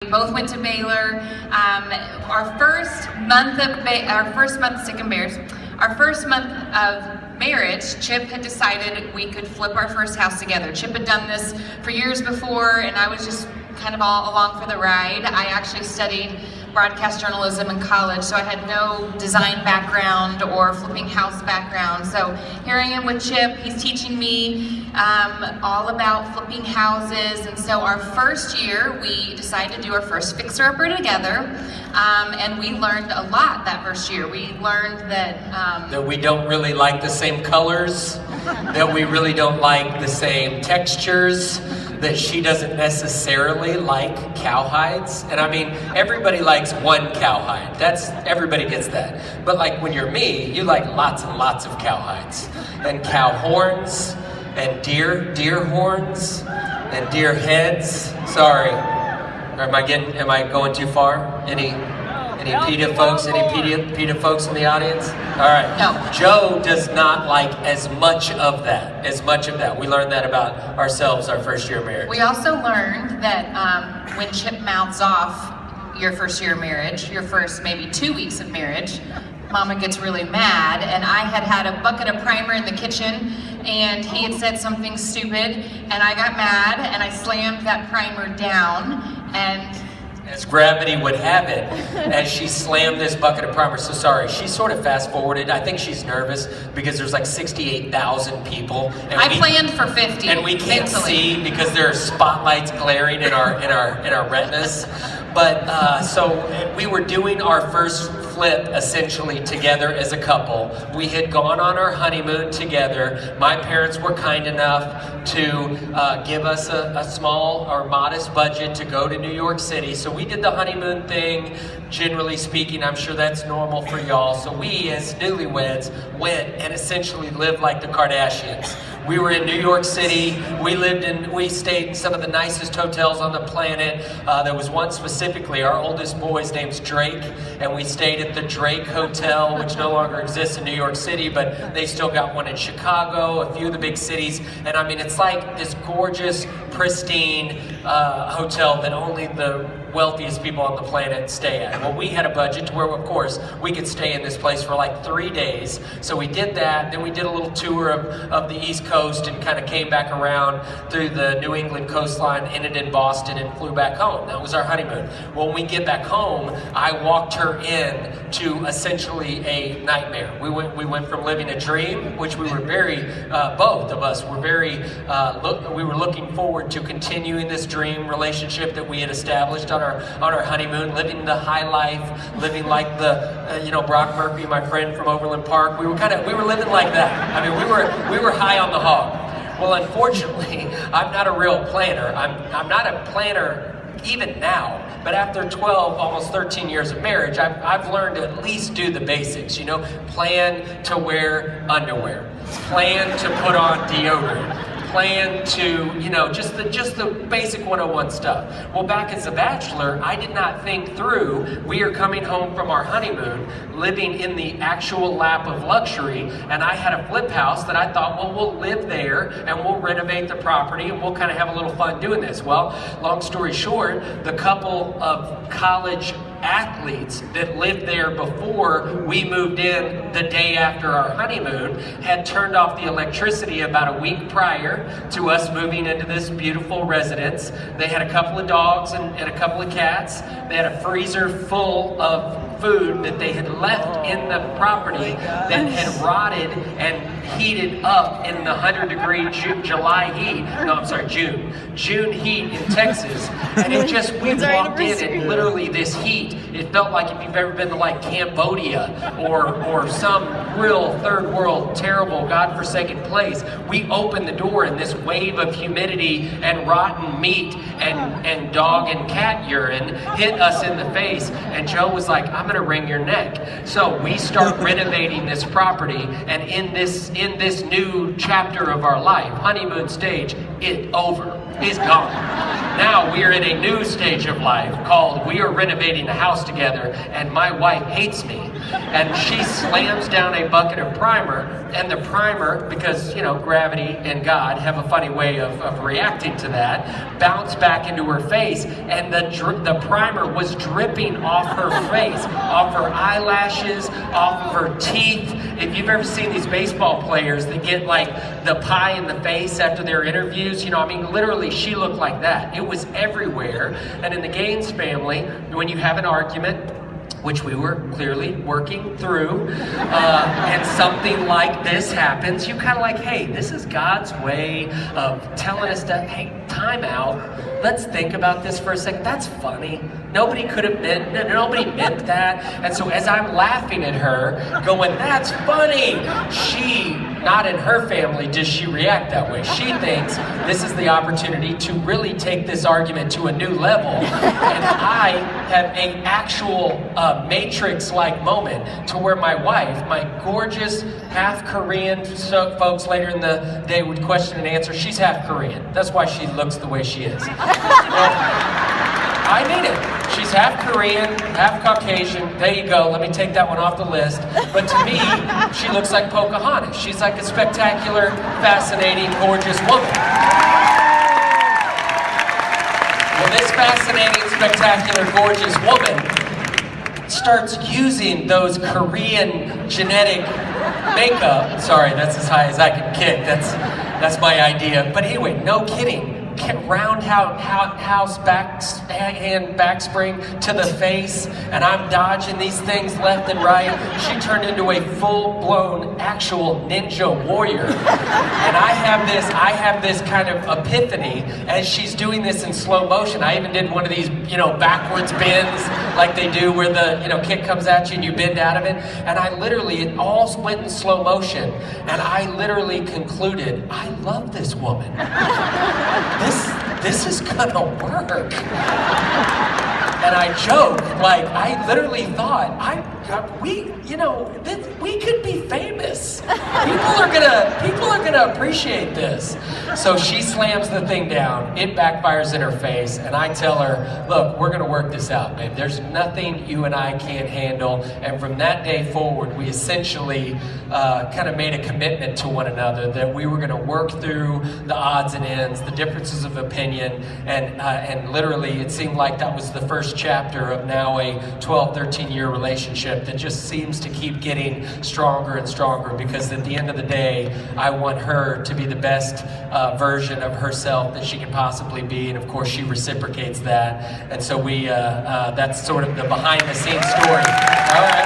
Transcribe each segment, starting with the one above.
We both went to Baylor. Our first month of Stick and Bears, our first month of marriage, Chip had decided we could flip our first house together. Chip had done this for years before, and I was just kind of all along for the ride. I actually studied broadcast journalism in college, so I had no design background or flipping house background. So here I am with Chip. He's teaching me all about flipping houses. And so our first year, we decided to do our first fixer-upper together. And we learned a lot that first year. We learned that we don't really like the same colors, that we really don't like the same textures, that she doesn't necessarily like cowhides. And I mean, everybody likes one cowhide. Everybody gets that. But like when you're me, you like lots and lots of cowhides. And cow horns, and deer horns, and deer heads. Sorry, am I going too far? Any PETA folks? Any PETA folks in the audience? All right. No. Joe does not like as much of that. We learned that about ourselves our first year of marriage. we also learned that when Chip mouths off your first year of marriage, your first maybe 2 weeks of marriage, Mama gets really mad. And I had a bucket of primer in the kitchen, and he had said something stupid, and I got mad, and I slammed that primer down, and as gravity would have it, as she slammed this bucket of primer. So sorry, she sort of fast forwarded. I think she's nervous because there's like 68,000 people. And I planned for 50. And we can't mentally see because there are spotlights glaring in our retinas. But so we were doing our first flip essentially together as a couple. We had gone on our honeymoon together. My parents were kind enough to give us a small or modest budget to go to New York City. So we did the honeymoon thing. Generally speaking, I'm sure that's normal for y'all. So we, as newlyweds, went and essentially lived like the Kardashians. We were in New York City. We stayed in some of the nicest hotels on the planet. There was one specifically, our oldest boy's name's Drake, and we stayed at the Drake Hotel, which no longer exists in New York City, but they still got one in Chicago, a few of the big cities. And I mean, it's like this gorgeous, pristine hotel that only the wealthiest people on the planet stay at. Well, we had a budget to where, of course, we could stay in this place for like 3 days. So we did that. Then we did a little tour of the East Coast and kind of came back around through the New England coastline, ended in Boston, and flew back home. That was our honeymoon. When we get back home, I walked her in to essentially a nightmare. We went from living a dream, which we were both of us were we were looking forward to continuing this dream relationship that we had established on our honeymoon, living the high life, living like the Brock Murphy, my friend from Overland Park. We were living like that. I mean, we were high on the hog. Well, unfortunately, I'm not a real planner. I'm not a planner even now, but after 12, almost 13 years of marriage, I've learned to at least do the basics, plan to wear underwear, plan to put on deodorant, plan to, just the basic 101 stuff. Well, back as a bachelor, I did not think through, we are coming home from our honeymoon, living in the actual lap of luxury, and I had a flip house that I thought, well, we'll live there, and we'll renovate the property, and we'll kind of have a little fun doing this. Well, long story short, the couple of college athletes that lived there before we moved in the day after our honeymoon had turned off the electricity about a week prior to us moving into this beautiful residence. They had a couple of dogs and a couple of cats. They had a freezer full of food that they had left in the property that had rotted and heated up in the 100-degree June heat in Texas. And we walked in and literally this heat, it felt like if you've ever been to like Cambodia or some real third world, terrible, godforsaken place, we opened the door and this wave of humidity and rotten meat and dog and cat urine hit us in the face. And Joe was like, I'm gonna wring your neck. So we start renovating this property, and in this new chapter of our life, honeymoon stage, it's gone. Now we are in a new stage of life called we are renovating a house together, and my wife hates me, and she slams down a bucket of primer and the primer, because, you know, gravity and God have a funny way of reacting to that, bounced back into her face, and the primer was dripping off her face, off her eyelashes, off of her teeth. If you've ever seen these baseball players that get like the pie in the face after their interviews, you know, I mean, literally she looked like that. It was everywhere. And in the Gaines family, when you have an argument, which we were clearly working through, and something like this happens, you kind of like, hey, this is God's way of telling us that, hey, time out. Let's think about this for a second. That's funny. Nobody meant that. And so as I'm laughing at her, going, that's funny, not in her family does she react that way. She thinks this is the opportunity to really take this argument to a new level. And I have an actual Matrix-like moment to where my wife, my gorgeous half Korean, so folks later in the day would question and answer, she's half Korean. That's why she looks the way she is. Well, I mean it. She's half Korean, half Caucasian. There you go. Let me take that one off the list. But to me, she looks like Pocahontas. She's like a spectacular, fascinating, gorgeous woman. Well, this fascinating, spectacular, gorgeous woman starts using those Korean genetic makeup. Sorry, that's as high as I can kick. That's my idea. But anyway, no kidding. Roundhouse back spring to the face, and I'm dodging these things left and right. She turned into a full-blown actual ninja warrior. And I have this kind of epiphany as she's doing this in slow motion. I even did one of these, you know, backwards bends like they do where the, you know, kick comes at you and you bend out of it. And it all went in slow motion. And I literally concluded, I love this woman. This is gonna work. And I joke, like, I literally thought, we could be famous. People are gonna appreciate this. So she slams the thing down, it backfires in her face, and I tell her, look, we're gonna work this out, babe. There's nothing you and I can't handle. And from that day forward, we essentially kind of made a commitment to one another that we were gonna work through the odds and ends, the differences of opinion, and literally it seemed like that was the first chapter of now a 12, 13-year relationship that just seems to keep getting stronger and stronger, because at the end of the day, I want her to be the best version of herself that she can possibly be, and of course she reciprocates that. And so that's sort of the behind-the-scenes story. All right.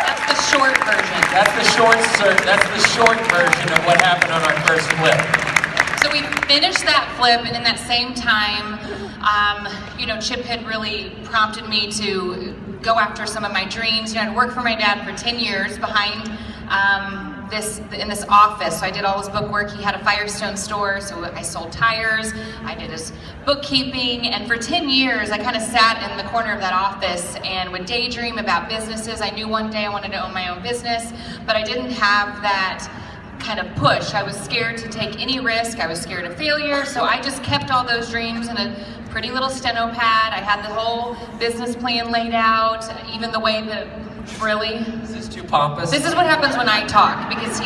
That's the short version. That's the short version of what happened on our first flip. So we finished that flip, and in that same time, Chip had really prompted me to go after some of my dreams. I'd worked for my dad for 10 years behind in this office. So I did all his bookwork. He had a Firestone store, so I sold tires. I did his bookkeeping, and for 10 years, I kind of sat in the corner of that office and would daydream about businesses. I knew one day I wanted to own my own business, but I didn't have that kind of push. I was scared to take any risk. I was scared of failure, so I just kept all those dreams in a pretty little steno pad. I had the whole business plan laid out, even the way that, really? This is too pompous. This is what happens when I talk, because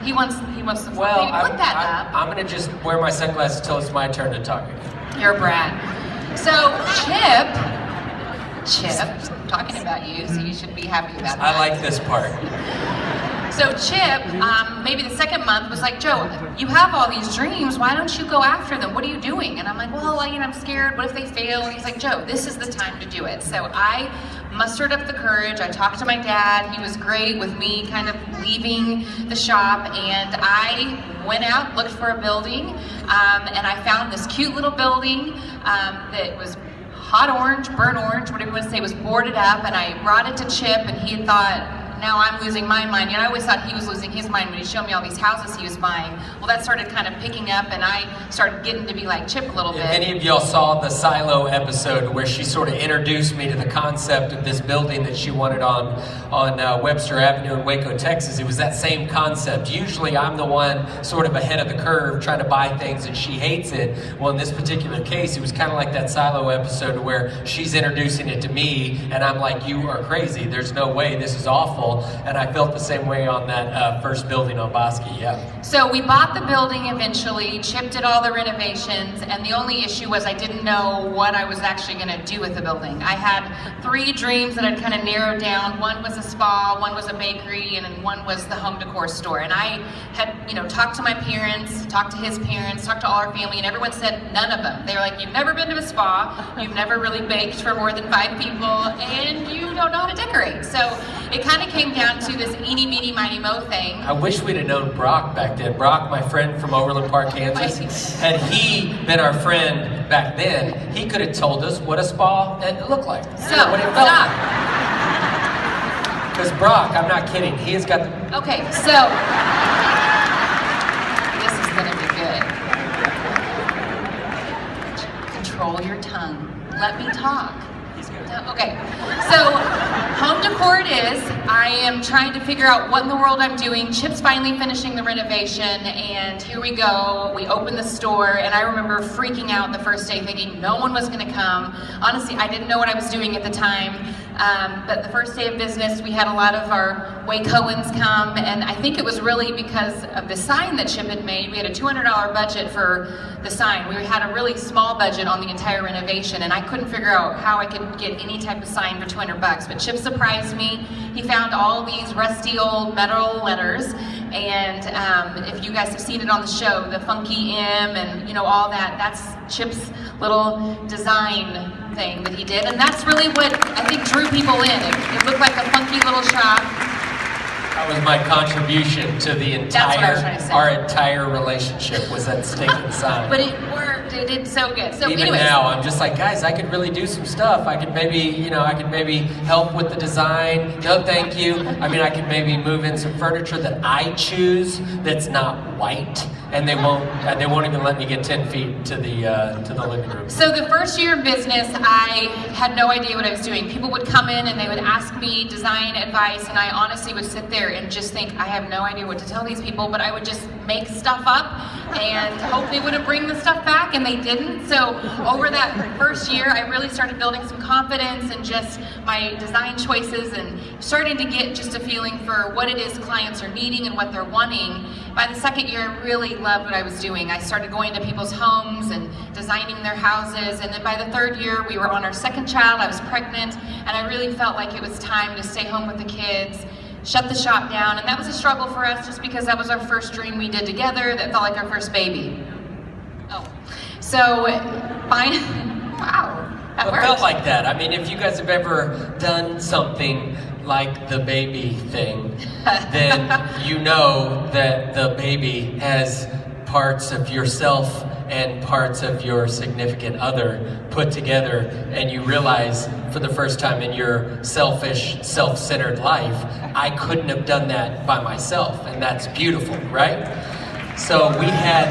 he wants to Well, put that up. I'm gonna just wear my sunglasses until it's my turn to talk again. You're a brat. So Chip, talking about you, so you should be happy about that. I like this part. So Chip, maybe the second month, was like, Joe, you have all these dreams, why don't you go after them? What are you doing? And I'm like, well, I'm scared, what if they fail? And he's like, Joe, this is the time to do it. So I mustered up the courage, I talked to my dad, he was great with me kind of leaving the shop, and I went out, looked for a building, and I found this cute little building that was hot orange, burnt orange, whatever you want to say, was boarded up, and I brought it to Chip, and he thought, now I'm losing my mind. I always thought he was losing his mind when he showed me all these houses he was buying. Well, that started kind of picking up, and I started getting to be like Chip a little bit. If any of y'all saw the Silo episode where she sort of introduced me to the concept of this building that she wanted on Webster Avenue in Waco, Texas, it was that same concept. Usually I'm the one sort of ahead of the curve trying to buy things and she hates it. Well, in this particular case, it was kind of like that Silo episode where she's introducing it to me and I'm like, you are crazy. There's no way, this is awful. awful, and I felt the same way on that first building on Bosque, yeah. So we bought the building eventually, Chip did all the renovations, and the only issue was I didn't know what I was actually going to do with the building. I had 3 dreams that I'd kind of narrowed down. One was a spa, one was a bakery, and then one was the home decor store. And I had, talked to my parents, talked to his parents, talked to all our family, and everyone said none of them. They were like, you've never been to a spa, you've never really baked for more than 5 people, and you don't know how to decorate. So it kind of came down to this eeny, meeny, miny, mo thing. I wish we'd have known Brock back then. Brock, my friend from Overland Park, Kansas, had he been our friend back then, he could have told us what a spa looked like. So, what it felt like. Because Brock, I'm not kidding, he has got the... Okay, so this is gonna be good. Control your tongue. Let me talk. Okay, so home decor it is. I am trying to figure out what in the world I'm doing. Chip's finally finishing the renovation, and here we go. We open the store, and I remember freaking out the first day thinking no one was gonna come. Honestly, I didn't know what I was doing at the time. But the first day of business, we had a lot of our Wacoans come, and I think it was really because of the sign that Chip had made. We had a $200 budget for the sign. We had a really small budget on the entire renovation, and I couldn't figure out how I could get any type of sign for $200. But Chip surprised me. He found all these rusty old metal letters, and if you guys have seen it on the show, the funky M and all that, that's Chip's little design thing that he did, and that's really what I think drew people in. It looked like a funky little shop. That was my contribution to the our entire relationship was that stinking sign. But it worked. It did so good. So even anyways, now, I'm just like, guys, I could really do some stuff. I could maybe, help with the design. No, thank you. I mean, I could maybe move in some furniture that I choose that's not white, and they won't even let me get 10 feet to the living room. So the first year of business, I had no idea what I was doing. People would come in and they would ask me design advice, and I honestly would sit there and just think, I have no idea what to tell these people, but I would just make stuff up and hope they wouldn't bring the stuff back, and they didn't. So over that first year, I really started building some confidence and just my design choices, and starting to get just a feeling for what it is clients are needing and what they're wanting. By the second year, I really loved what I was doing. I started going to people's homes and designing their houses, and then by the third year, we were on our second child. I was pregnant, and I really felt like it was time to stay home with the kids, shut the shop down, and that was a struggle for us just because that was our first dream we did together that felt like our first baby. So, fine. Wow, that worked. It felt like that. I mean, if you guys have ever done something like the baby thing, then you know that the baby has parts of yourself and parts of your significant other put together, and you realize for the first time in your selfish, self-centered life, I couldn't have done that by myself, and that's beautiful, right? So we had,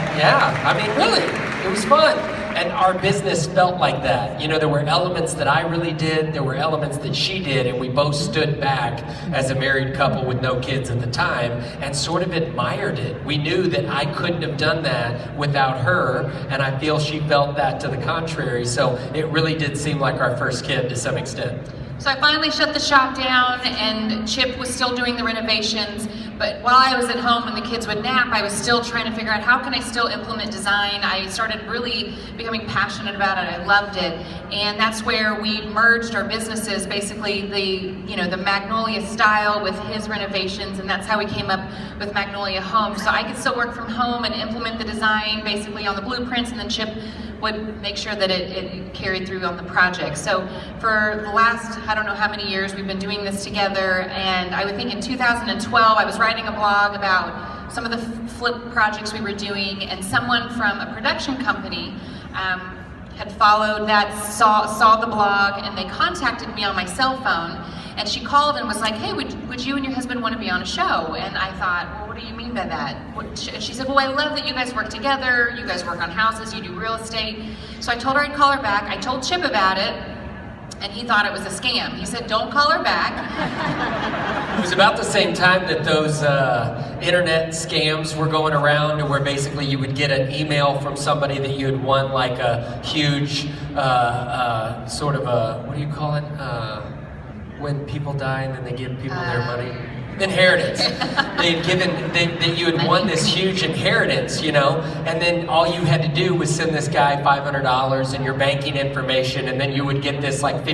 really, it was fun. And our business felt like that. There were elements that I really did, there were elements that she did, and we both stood back as a married couple with no kids at the time and sort of admired it. We knew that I couldn't have done that without her, and I feel she felt that to the contrary. So it really did seem like our first kid to some extent. So I finally shut the shop down, and Chip was still doing the renovations, but while I was at home and the kids would nap, I was still trying to figure out how can I still implement design. I started really becoming passionate about it. I loved it, and that's where we merged our businesses, basically the Magnolia style with his renovations, and that's how we came up with Magnolia Home. So I could still work from home and implement the design basically on the blueprints, and then Chip would make sure that it carried through on the project. So for the last, I don't know how many years we've been doing this together, and I would think in 2012 I was writing a blog about some of the flip projects we were doing, and someone from a production company had followed that, saw the blog, and they contacted me on my cell phone, and she called and was like, hey, would you and your husband want to be on a show? And I thought, well, what do you mean by that? She said, well, I love that you guys work together, you guys work on houses, you do real estate. So I told her I'd call her back. I told Chip about it, and he thought it was a scam. He said, don't call her back. It was about the same time that those internet scams were going around, where basically you would get an email from somebody that you had won like a huge sort of a, what do you call it? when people die and then they give people their money? Inheritance. That you had won this huge inheritance, you know, and then all you had to do was send this guy $500 and your banking information, and then you would get this like